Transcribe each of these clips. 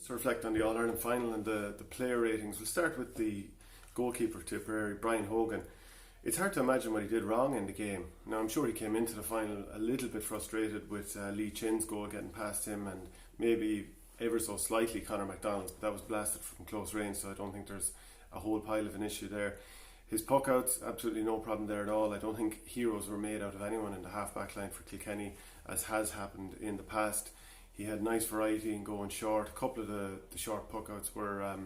To reflect on the All-Ireland final and the player ratings, we'll start with the goalkeeper of Tipperary, Brian Hogan. It's hard to imagine what he did wrong in the game. Now, I'm sure he came into the final a little bit frustrated with Lee Chin's goal getting past him and maybe ever so slightly Conor McDonald's, but that was blasted from close range, so I don't think there's a whole pile of an issue there. His puck outs, absolutely no problem there at all. I don't think heroes were made out of anyone in the half-back line for Kilkenny, as has happened in the past. He had nice variety in going short. A couple of the short puck outs were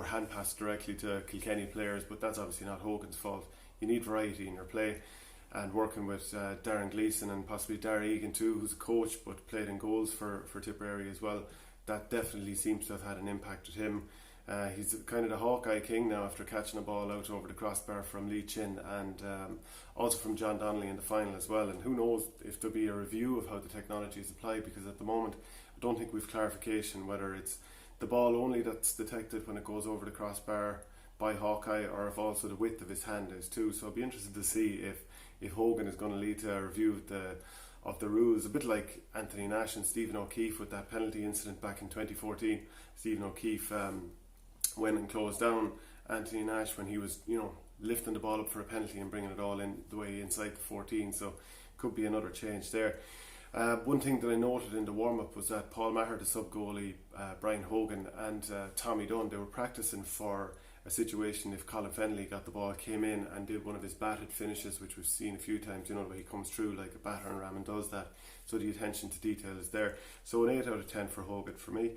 hand passed directly to Kilkenny players, but that's obviously not Hogan's fault. You need variety in your play, and working with Darren Gleeson and possibly Darragh Egan too, who's a coach but played in goals for Tipperary as well, that definitely seems to have had an impact with him. He's kind of the Hawkeye king now after catching a ball out over the crossbar from Lee Chin and also from John Donnelly in the final as well. And who knows if there'll be a review of how the technology is applied, because at the moment I don't think we've clarification whether it's the ball only that's detected when it goes over the crossbar by Hawkeye, or if also the width of his hand is too. So I'll be interested to see if Hogan is going to lead to a review of the rules, a bit like Anthony Nash and Stephen O'Keefe with that penalty incident back in 2014. Stephen O'Keefe went and closed down Anthony Nash when he was, lifting the ball up for a penalty and bringing it all in the way inside the 14. So could be another change there. One thing that I noted in the warm-up was that Paul Maher, the sub-goalie, Brian Hogan and Tommy Dunn, they were practicing for a situation if Colin Fennelly got the ball, came in and did one of his batted finishes, which we've seen a few times, where he comes through like a battering ram and does that. So the attention to detail is there. So an 8 out of 10 for Hogan for me.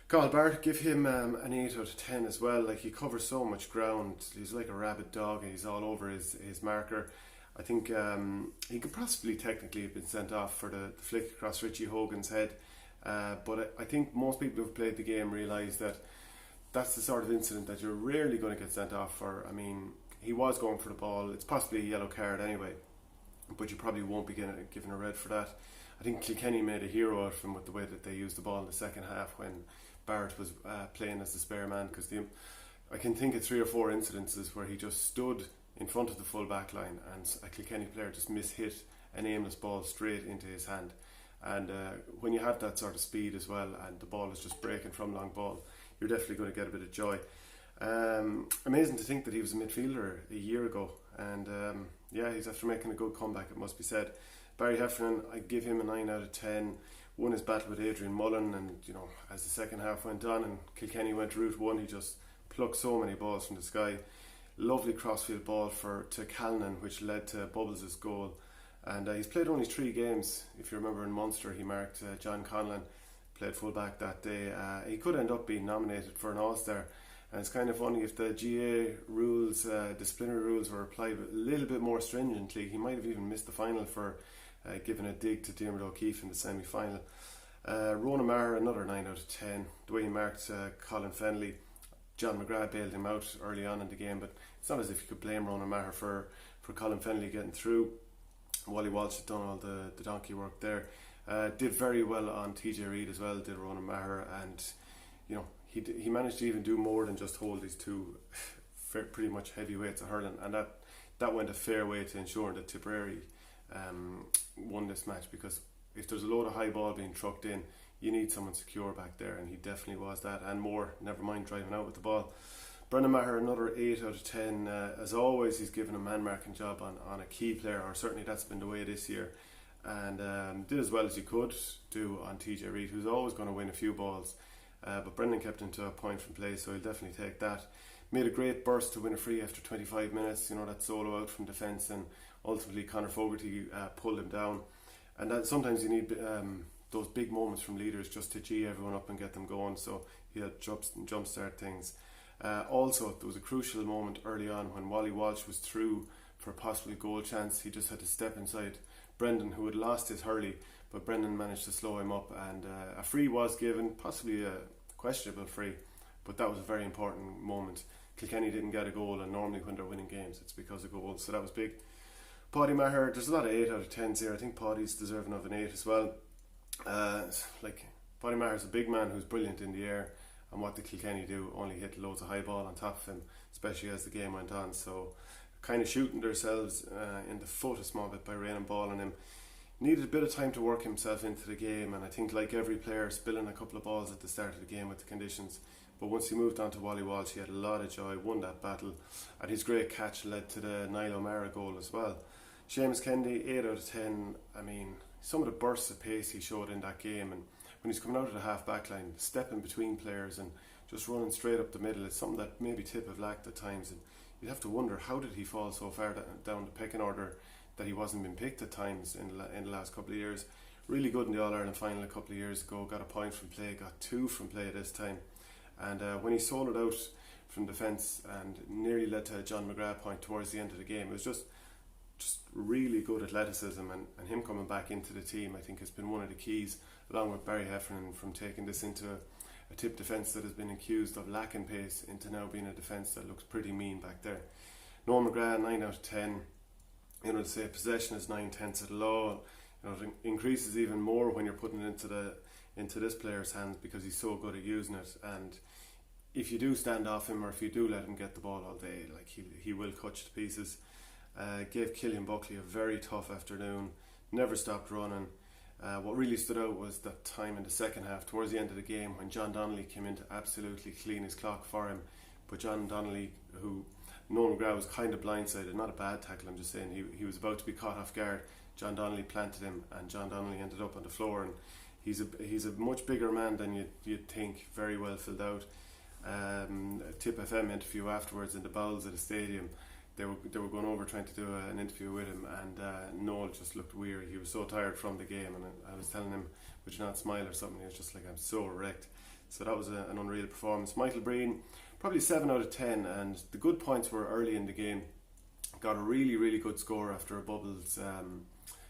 Carl Bart, give him an 8 out of 10 as well. Like, he covers so much ground. He's like a rabid dog and he's all over his marker. I think he could possibly technically have been sent off for the flick across Richie Hogan's head. But I think most people who've played the game realise that that's the sort of incident that you're rarely going to get sent off for. I mean, he was going for the ball. It's possibly a yellow card anyway, but you probably won't be given a red for that. I think Kilkenny made a hero out of him with the way that they used the ball in the second half when Barrett was playing as the spare man, because I can think of 3 or 4 incidences where he just stood in front of the full back line and a Kilkenny player just mishit an aimless ball straight into his hand. And when you have that sort of speed as well and the ball is just breaking from long ball, you're definitely going to get a bit of joy. Amazing to think that he was a midfielder a year ago, and he's after making a good comeback, it must be said. Barry Heffernan, I give him a 9 out of 10. Won his battle with Adrian Mullen, and as the second half went on and Kilkenny went route one, he just plucked so many balls from the sky. Lovely crossfield ball to Callan, which led to Bubbles' goal. And he's played only 3 games. If you remember, in Munster he marked John Conlon, played full back that day. He could end up being nominated for an All-Star, and it's kind of funny, if the GA rules, disciplinary rules, were applied a little bit more stringently, he might have even missed the final for giving a dig to Diarmuid O'Keefe in the semi-final. Ronan Maher, another 9 out of 10. The way he marked Colin Fennelly, John McGrath bailed him out early on in the game, but it's not as if you could blame Ronan Maher for Colin Fennelly getting through. Wally Walsh had done all the donkey work there. Did very well on TJ Reid as well, did Ronan Maher, and he managed to even do more than just hold these two pretty much heavyweights of hurling, and that went a fair way to ensuring that Tipperary won this match, because if there's a load of high ball being trucked in, you need someone secure back there, and he definitely was that, and more, never mind driving out with the ball. Brendan Maher, another 8 out of 10. As always, he's given a man marking job on a key player, or certainly that's been the way this year, and did as well as he could do on TJ Reid, who's always going to win a few balls, but Brendan kept him to a point from play, so he'll definitely take that. Made a great burst to win a free after 25 minutes, that solo out from defence, and ultimately Conor Fogarty pulled him down. And that sometimes you need those big moments from leaders just to gee everyone up and get them going, so he had jumpstart things. Also, there was a crucial moment early on when Wally Walsh was through for a possible goal chance. He just had to step inside Brendan, who had lost his hurley, but Brendan managed to slow him up, and a free was given, possibly a questionable free, but that was a very important moment. Kilkenny didn't get a goal, and normally when they're winning games it's because of goals, so that was big. Paddy Maher, there's a lot of 8 out of 10s here. I think Paddy's deserving of an 8 as well. Paddy Maher's a big man who's brilliant in the air, and what did Kilkenny do? Only hit loads of high ball on top of him, especially as the game went on, so kind of shooting themselves in the foot a small bit by raining ball on him. needed a bit of time to work himself into the game, and I think like every player, spilling a couple of balls at the start of the game with the conditions. But once he moved on to Wally Walsh, he had a lot of joy, won that battle, and his great catch led to the Niall O'Meara goal as well. Seamus Kennedy, 8 out of 10. I mean, some of the bursts of pace he showed in that game, and when he's coming out of the half back line, stepping between players and just running straight up the middle, it's something that maybe Tipp have lacked at times. And you'd have to wonder, how did he fall so far down the pecking order that he wasn't been picked at times in the last couple of years. Really good in the All-Ireland final a couple of years ago, got a point from play, got 2 from play this time. And when he sold it out from defence and nearly led to a John McGrath point towards the end of the game, it was just really good athleticism, and him coming back into the team I think has been one of the keys, along with Barry Heffernan, from taking this into a Tipp defence that has been accused of lacking pace into now being a defence that looks pretty mean back there. Noel McGrath, 9 out of 10. You know, to say possession is 9/10 of the law, you know, it increases even more when you're putting it into this player's hands, because he's so good at using it. And if you do stand off him, or if you do let him get the ball all day, like he will cut you to pieces. Gave Killian Buckley a very tough afternoon, never stopped running. What really stood out was that time in the second half, towards the end of the game, when John Donnelly came in to absolutely clean his clock for him. But John Donnelly, who Noel McGrath was kind of blindsided, not a bad tackle, I'm just saying, he was about to be caught off guard. John Donnelly planted him, and John Donnelly ended up on the floor, and he's a much bigger man than you'd think, very well filled out. A Tipp FM interview afterwards in the bowels of the stadium, they were going over trying to do an interview with him, and Noel just looked weary. He was so tired from the game, and I was telling him, would you not smile or something? He was just like, I'm so wrecked. So that was an unreal performance. Michael Breen, probably 7 out of 10, and the good points were early in the game. Got a really, really good score after a Bubbles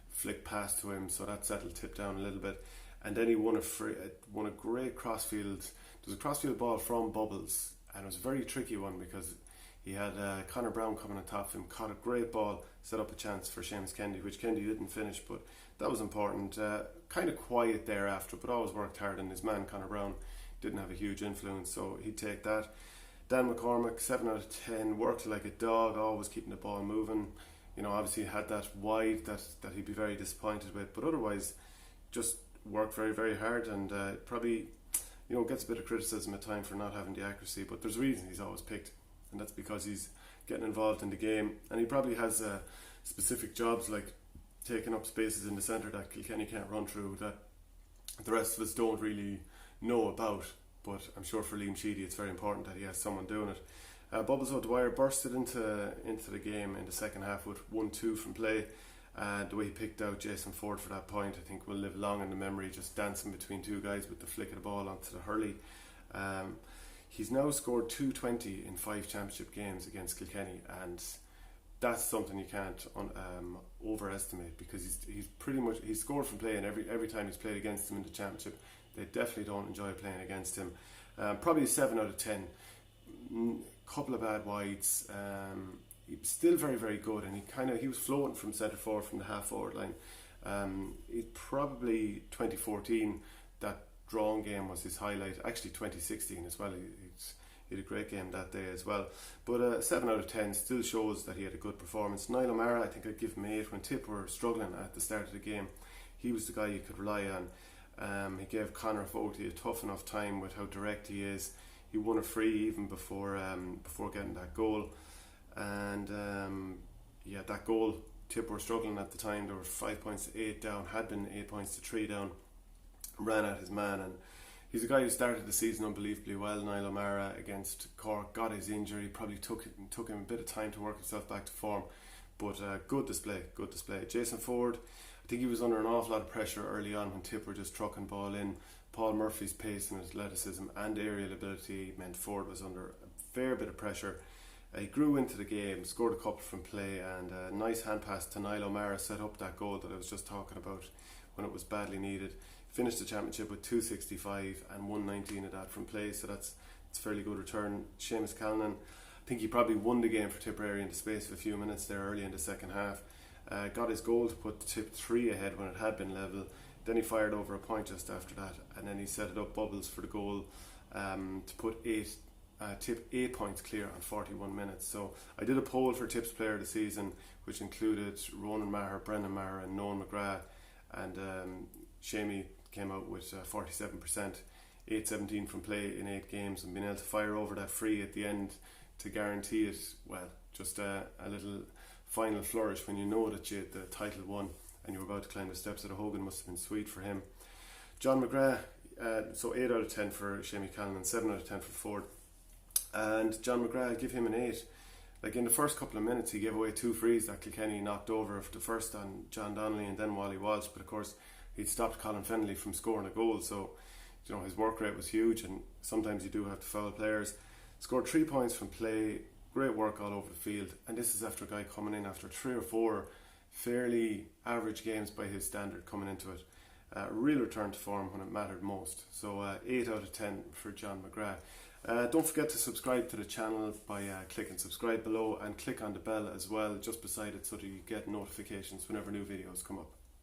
flick pass to him, so that settled Tipp down a little bit. And then he won a great crossfield. There was a crossfield ball from Bubbles, and it was a very tricky one, because he had Conor Brown coming on top of him, caught a great ball, set up a chance for Seamus Kennedy, which Kennedy didn't finish, but that was important. Kind of quiet thereafter, but always worked hard, and his man Conor Brown didn't have a huge influence, so he'd take that. Dan McCormick, 7 out of 10, worked like a dog, always keeping the ball moving. You know, obviously had that wide that he'd be very disappointed with, but otherwise just worked very, very hard, and probably, you know, gets a bit of criticism at time for not having the accuracy, but there's a reason he's always picked, and that's because he's getting involved in the game, and he probably has specific jobs like taking up spaces in the centre that Kilkenny can't run through, that the rest of us don't really know about. But I'm sure for Liam Sheedy it's very important that he has someone doing it. Bubbles O'Dwyer bursted into the game in the second half with 1-2 from play. The way he picked out Jason Ford for that point, I think, will live long in the memory, just dancing between two guys with the flick of the ball onto the hurley. He's now scored 220 in 5 championship games against Kilkenny, and that's something you can't overestimate, because he's scored from play, and every time he's played against him in the championship, they definitely don't enjoy playing against him. Probably a 7 out of 10. Couple of bad wides. He was still very, very good, and he was floating from centre forward, from the half forward line. It probably 2014, that drawn game was his highlight. Actually 2016 as well. He had a great game that day as well. But 7 out of 10 still shows that he had a good performance. Niall O'Meara, I think I'd give him 8. When Tipp were struggling at the start of the game, he was the guy you could rely on. He gave Conor Fogarty a tough enough time with how direct he is. He won a free even before getting that goal, and that goal, Tipp were struggling at the time. They were 5 points to 8 down, had been 8 points to 3 down, ran at his man, and he's a guy who started the season unbelievably well. Niall O'Meara against Cork, got his injury, probably took him a bit of time to work himself back to form, but good display. Jason Ford, I think he was under an awful lot of pressure early on when Tipp were just trucking ball in. Paul Murphy's pace and athleticism and aerial ability meant Ford was under a fair bit of pressure. He grew into the game, scored a couple from play, and a nice hand pass to Niall O'Meara set up that goal that I was just talking about when it was badly needed. Finished the championship with 265 and 119 of that from play, so it's a fairly good return. Seamus Callanan, I think he probably won the game for Tipperary in the space of a few minutes there early in the second half. Got his goal to put Tipp 3 ahead when it had been level. Then he fired over a point just after that, and then he set it up Bubbles for the goal to put Tipp 8 points clear on 41 minutes. So I did a poll for Tipp's player of the season, which included Ronan Maher, Brendan Maher and Noel McGrath, and Shamey came out with 47%, 8-17 from play in 8 games, and being able to fire over that free at the end to guarantee it, well, just a little final flourish when you know that you had the title won and you were about to climb the steps of the Hogan must have been sweet for him. John McGrath, so 8 out of 10 for Shamey Callan, 7 out of 10 for Ford. And John McGrath, I'll give him an 8. Like in the first couple of minutes he gave away 2 frees that Kilkenny knocked over, the first on John Donnelly and then Wally Walsh, but of course he'd stopped Colin Fennelly from scoring a goal, so you know his work rate was huge, and sometimes you do have to foul players. Scored 3 points from play, great work all over the field, and this is after a guy coming in after 3 or 4 fairly average games by his standard coming into it. Real return to form when it mattered most. So 8 out of 10 for John McGrath. Don't forget to subscribe to the channel by clicking subscribe below, and click on the bell as well just beside it so that you get notifications whenever new videos come up.